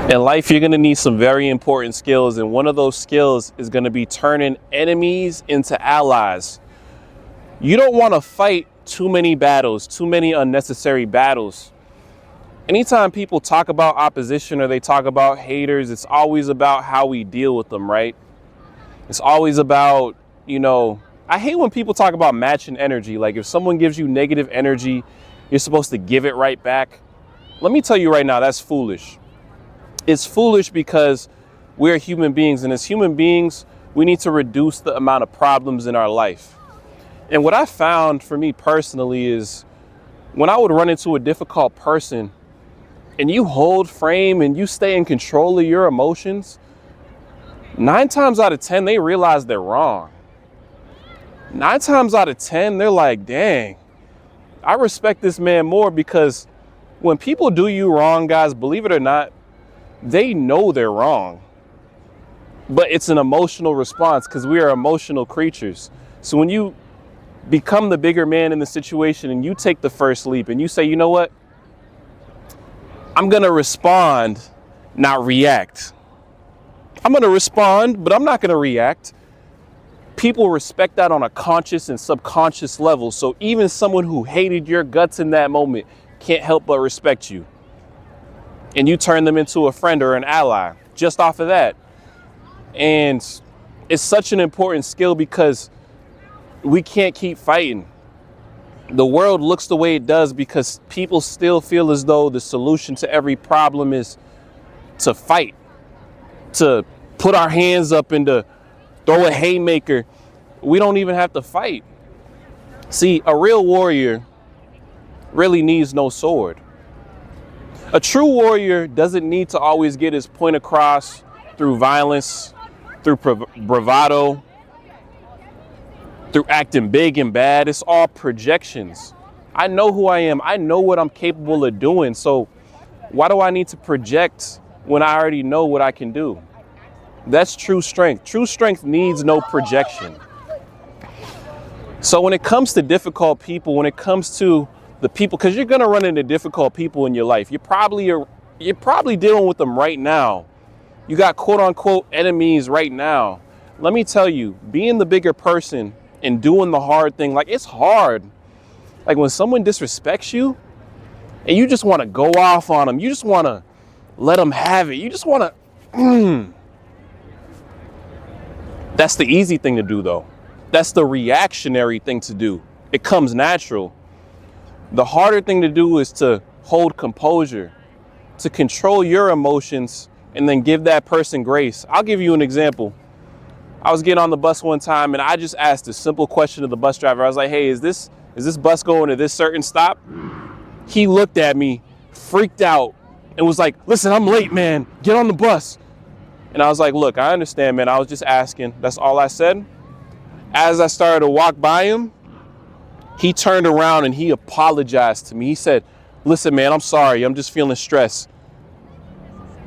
In life, you're going to need some very important skills, and one of those skills is going to be turning enemies into allies. You don't want to fight too many battles, too many unnecessary battles. Anytime people talk about opposition or they talk about haters, it's always about how we deal with them, right? It's always about, I hate when people talk about matching energy. Like if someone gives you negative energy, you're supposed to give it right back. Let me tell you right now, that's foolish. It's foolish because we're human beings, and as human beings, we need to reduce the amount of problems in our life. And what I found for me personally is when I would run into a difficult person and you hold frame and you stay in control of your emotions, 9 times out of 10, they realize they're wrong. 9 times out of 10, they're like, dang, I respect this man more, because when people do you wrong, guys, believe it or not, they know they're wrong, but it's an emotional response because we are emotional creatures. So when you become the bigger man in the situation and you take the first leap and you say, you know what, I'm going to respond, not react. I'm going to respond, but I'm not going to react. People respect that on a conscious and subconscious level. So even someone who hated your guts in that moment can't help but respect you. And you turn them into a friend or an ally just off of that. And it's such an important skill because we can't keep fighting. The world looks the way it does because people still feel as though the solution to every problem is to fight, to put our hands up and to throw a haymaker. We don't even have to fight. See, a real warrior really needs no sword. A true warrior doesn't need to always get his point across through violence, through bravado, through acting big and bad. It's all projections. I know who I am. I know what I'm capable of doing. So why do I need to project when I already know what I can do? That's true strength. True strength needs no projection. So when it comes to difficult people, when it comes to the people, because you're going to run into difficult people in your life. You're probably dealing with them right now. You got quote unquote enemies right now. Let me tell you, being the bigger person and doing the hard thing, like it's hard. Like when someone disrespects you and you just want to go off on them, you just want to let them have it. You just want to, That's the easy thing to do though. That's the reactionary thing to do. It comes natural. The harder thing to do is to hold composure, to control your emotions, and then give that person grace. I'll give you an example. I was getting on the bus one time and I just asked a simple question to the bus driver. I was like, hey, is this bus going to this certain stop? He looked at me, freaked out, and was like, listen, I'm late, man. Get on the bus. And I was like, look, I understand, man. I was just asking. That's all I said. As I started to walk by him, he turned around and he apologized to me. He said, listen, man, I'm sorry. I'm just feeling stressed.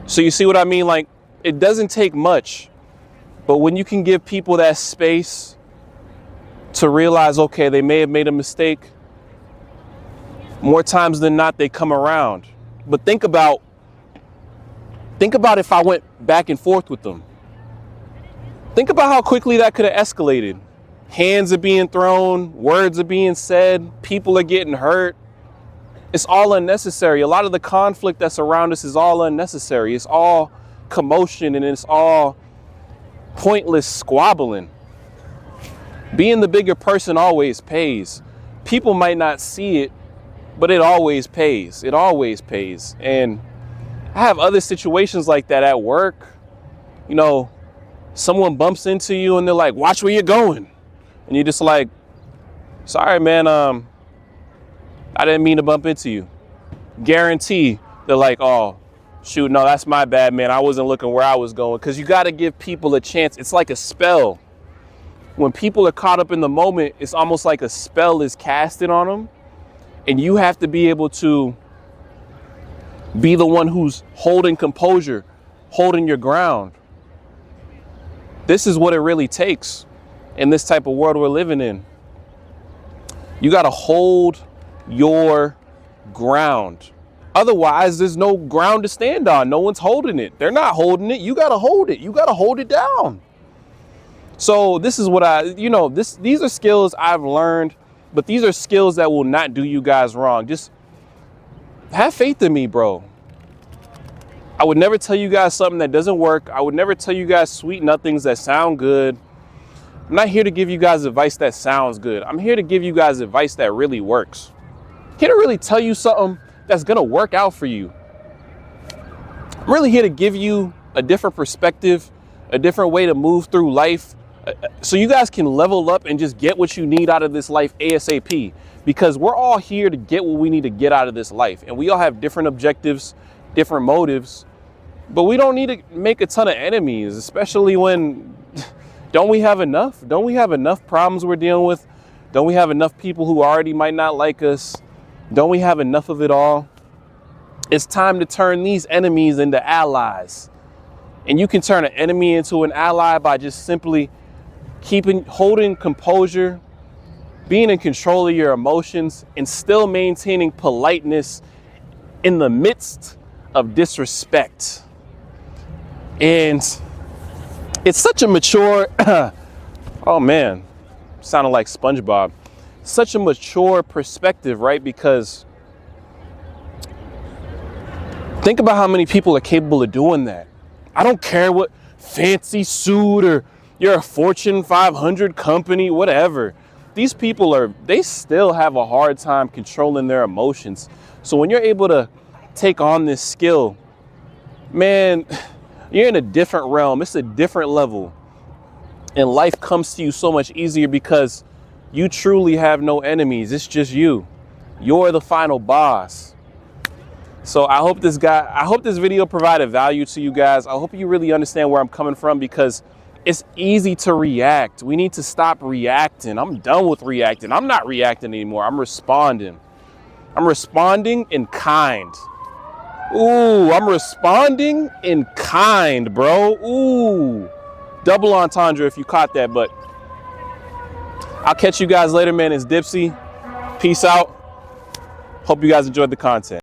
So you see what I mean? Like, it doesn't take much. But when you can give people that space to realize, okay, they may have made a mistake, more times than not, they come around. But think about if I went back and forth with them. Think about how quickly that could have escalated. Hands are being thrown, words are being said, people are getting hurt. It's all unnecessary. A lot of the conflict that's around us is all unnecessary. It's all commotion and it's all pointless squabbling. Being the bigger person always pays. People might not see it, but it always pays. It always pays. And I have other situations like that at work. Someone bumps into you and they're like, watch where you're going. And you're just like, sorry, man, I didn't mean to bump into you. Guarantee they're like, oh, shoot, no, that's my bad, man. I wasn't looking where I was going. Because you got to give people a chance. It's like a spell. When people are caught up in the moment, it's almost like a spell is casted on them. And you have to be able to be the one who's holding composure, holding your ground. This is what it really takes in this type of world we're living in. You got to hold your ground. Otherwise, there's no ground to stand on. No one's holding it. They're not holding it. You got to hold it. You got to hold it down. So this is what these are skills I've learned, but these are skills that will not do you guys wrong. Just have faith in me, bro. I would never tell you guys something that doesn't work. I would never tell you guys sweet nothings that sound good. I'm not here to give you guys advice that sounds good. I'm here to give you guys advice that really works. I'm here to really tell you something that's gonna work out for you. I'm really here to give you a different perspective, a different way to move through life, so you guys can level up and just get what you need out of this life ASAP. Because we're all here to get what we need to get out of this life. And we all have different objectives, different motives, but we don't need to make a ton of enemies, especially when, don't we have enough? Don't we have enough problems we're dealing with? Don't we have enough people who already might not like us? Don't we have enough of it all? It's time to turn these enemies into allies. And you can turn an enemy into an ally by just simply holding composure, being in control of your emotions, and still maintaining politeness in the midst of disrespect. And it's such a mature, oh man, sounded like SpongeBob. Such a mature perspective, right? Because think about how many people are capable of doing that. I don't care what fancy suit or you're a Fortune 500 company, whatever. These people they still have a hard time controlling their emotions. So when you're able to take on this skill, man, you're in a different realm. It's a different level. And life comes to you so much easier because you truly have no enemies. It's just you. You're the final boss. So I hope this video provided value to you guys. I hope you really understand where I'm coming from, because it's easy to react. We need to stop reacting. I'm done with reacting. I'm not reacting anymore. I'm responding. I'm responding in kind. Ooh, I'm responding in kind, bro. Ooh, double entendre if you caught that, but I'll catch you guys later, man. It's Dipsy. Peace out. Hope you guys enjoyed the content.